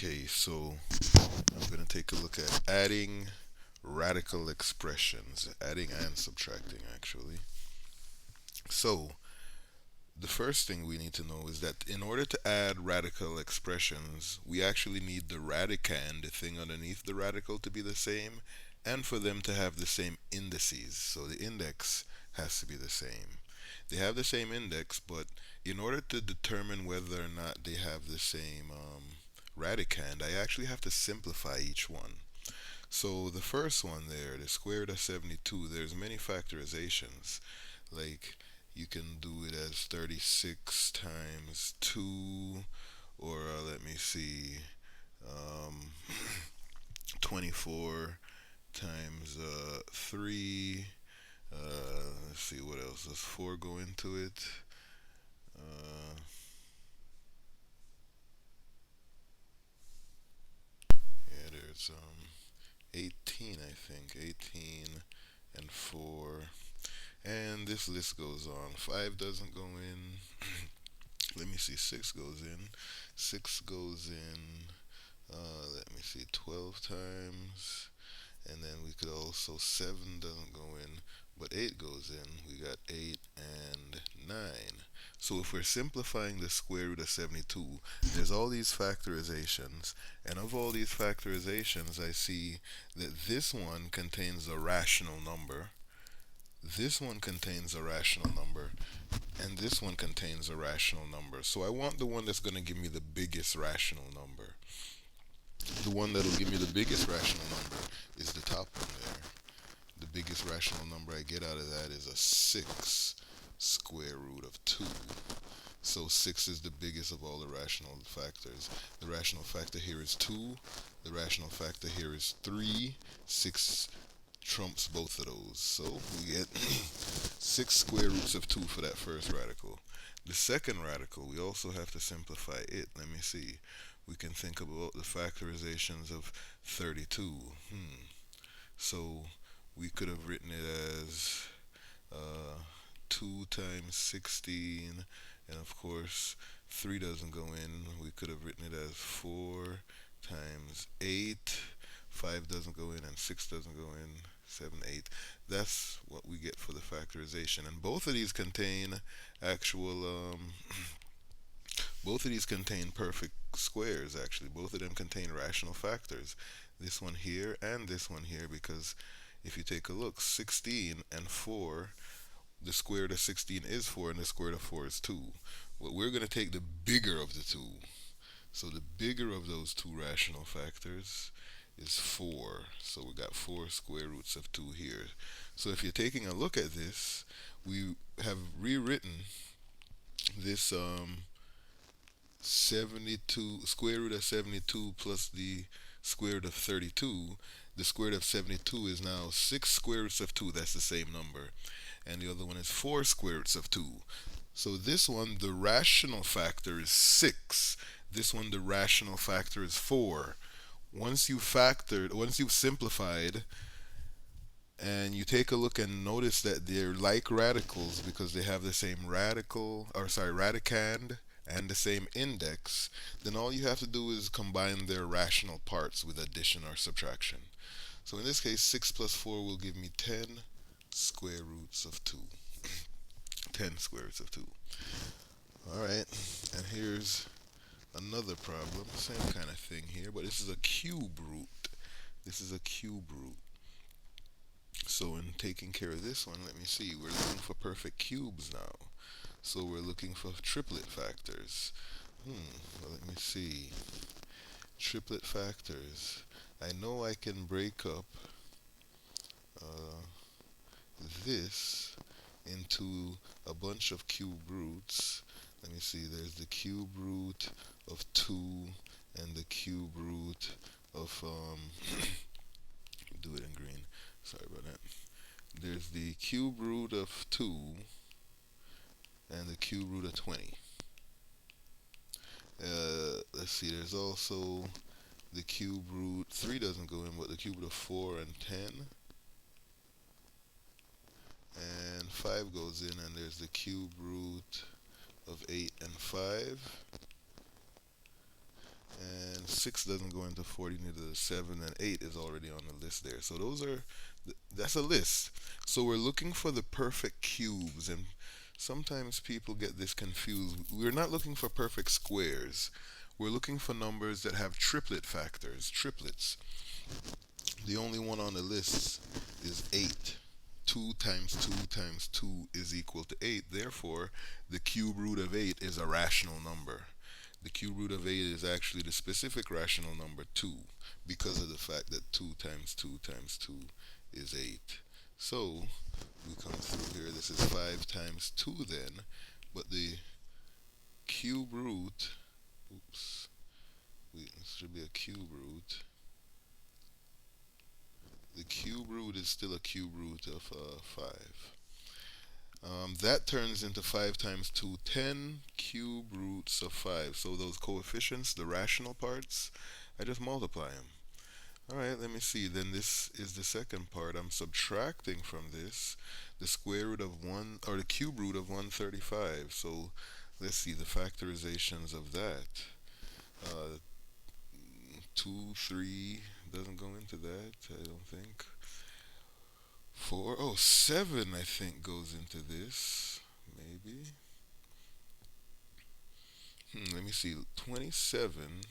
Okay, so I'm going to take a look at adding radical expressions, adding and subtracting actually. So, the first thing we need to know is that in order to add radical expressions, we actually need the radicand, the thing underneath the radical, to be the same, and for them to have the same indices. So the index has to be the same. They have the same index, but in order to determine whether or not they have the same radicand, I actually have to simplify each one. So the first one there, the square root of 72, there's many factorizations. Like you can do it as 36 times 2, or let me see, um, 24 times 3. Let's see what else. Does 4 go into it? Uh, yeah, there's 18, I think. 18 and 4. And this list goes on. 5 doesn't go in. Let me see. 6 goes in. 6 goes in. Let me see. 12 times. And then we could also, 7 doesn't go in, but 8 goes in. We got 8 and 9. So if we're simplifying the square root of 72, there's all these factorizations, and of all these factorizations, I see that this one contains a rational number, this one contains a rational number, and this one contains a rational number. So I want the one that's going to give me the biggest rational number. The one that'll give me the biggest rational number is the top one there. The biggest rational number I get out of that is a 6 square root of 2. So 6 is the biggest of all the rational factors. The rational factor here is 2. The rational factor here is 3. 6 trumps both of those. So we get 6 square roots of 2 for that first radical. The second radical, we also have to simplify it. Let me see. We can think about the factorizations of 32. So we could have written it as uh, 2 times 16, and of course 3 doesn't go in. We could have written it as 4 times 8. 5 doesn't go in, and 6 doesn't go in. 7, 8. That's what we get for the factorization. And both of these contain actual, both of these contain perfect squares, actually. Both of them contain rational factors. This one here and this one here, because if you take a look, 16 and 4, the square root of 16 is 4, and the square root of 4 is 2. Well, we're going to take the bigger of the two. So the bigger of those two rational factors is 4. So we got 4 square roots of 2 here. So if you're taking a look at this, we have rewritten this 72, square root of 72 plus the square root of 32. The square root of 72 is now 6 square roots of 2. That's the same number. And the other one is 4 square roots of 2. So this one, the rational factor is 6. This one, the rational factor is 4. Once you've simplified, and you take a look and notice that they're like radicals because they have the same radicand and the same index, then all you have to do is combine their rational parts with addition or subtraction. So in this case, 6 plus 4 will give me 10 square roots of 2. 10 square roots of 2. Alright, and here's another problem. Same kind of thing here, but this is a cube root. This is a cube root. So in taking care of this one, let me see. We're looking for perfect cubes now. So we're looking for triplet factors. Well, let me see. Triplet factors. I know I can break up uh, this into a bunch of cube roots. Let me see. There's the cube root of 2 and the cube root of do it in green. Sorry about that. There's the cube root of 2 and the cube root of 20. Let's see, there's also the cube root, 3 doesn't go in, but the cube root of 4 and 10. And 5 goes in, and there's the cube root of 8 and 5. And 6 doesn't go into 40, neither does 7, and 8 is already on the list there. So that's a list. So we're looking for the perfect cubes, and sometimes people get this confused. We're not looking for perfect squares. We're looking for numbers that have triplet factors, triplets. The only one on the list is 8. 2 times 2 times 2 is equal to 8. Therefore, the cube root of 8 is a rational number. The cube root of 8 is actually the specific rational number 2 because of the fact that 2 times 2 times 2 is 8. So, we come through here. This is 5 times 2 then, but the cube root, oops, this should be a cube root. The cube root is still a cube root of 5. That turns into 5 times 2, 10 cube roots of 5. So those coefficients, the rational parts, I just multiply them. Alright, let me see. Then this is the second part. I'm subtracting from this the square root of 1, or the cube root of 135. So let's see the factorizations of that. 2, 3 doesn't go into that, I don't think. 4, oh, 7 I think goes into this, maybe. Let me see, 27.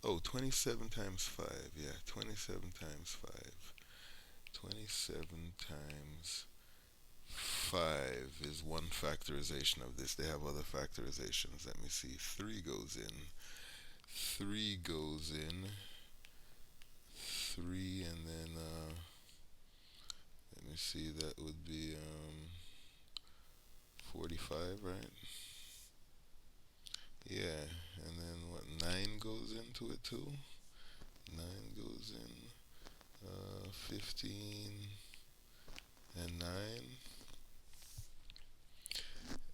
Oh, 27 times 5, yeah, 27 times 5. 27 times 5 is one factorization of this. They have other factorizations. Let me see, 3 goes in. 3 goes in. 3 and then, let me see, that would be 45, right? Yeah, and then what, 9 goes into it too? 9 goes in, 15 and 9.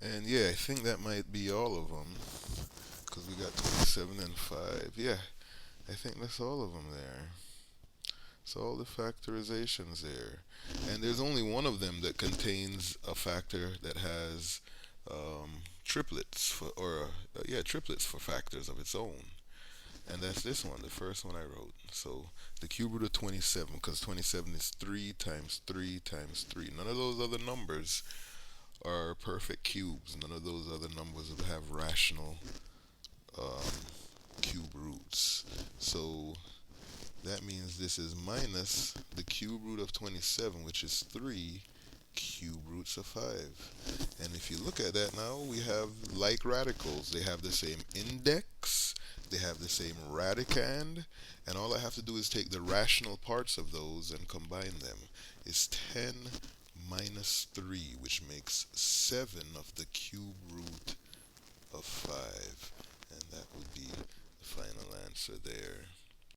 And yeah, I think that might be all of them, because we got 27 and 5. Yeah, I think that's all of them there. So all the factorizations there. And there's only one of them that contains a factor that has triplets for, or yeah, triplets for factors of its own. And that's this one, the first one I wrote. So the cube root of 27, because 27 is 3 times 3 times 3. None of those other numbers are perfect cubes. None of those other numbers have rational cube roots. So that means this is minus the cube root of 27, which is 3 cube roots of 5. And if you look at that now, we have like radicals. They have the same index, they have the same radicand, and all I have to do is take the rational parts of those and combine them. It's 10 minus 3, which makes 7 of the cube root of 5. And that would be the final answer there.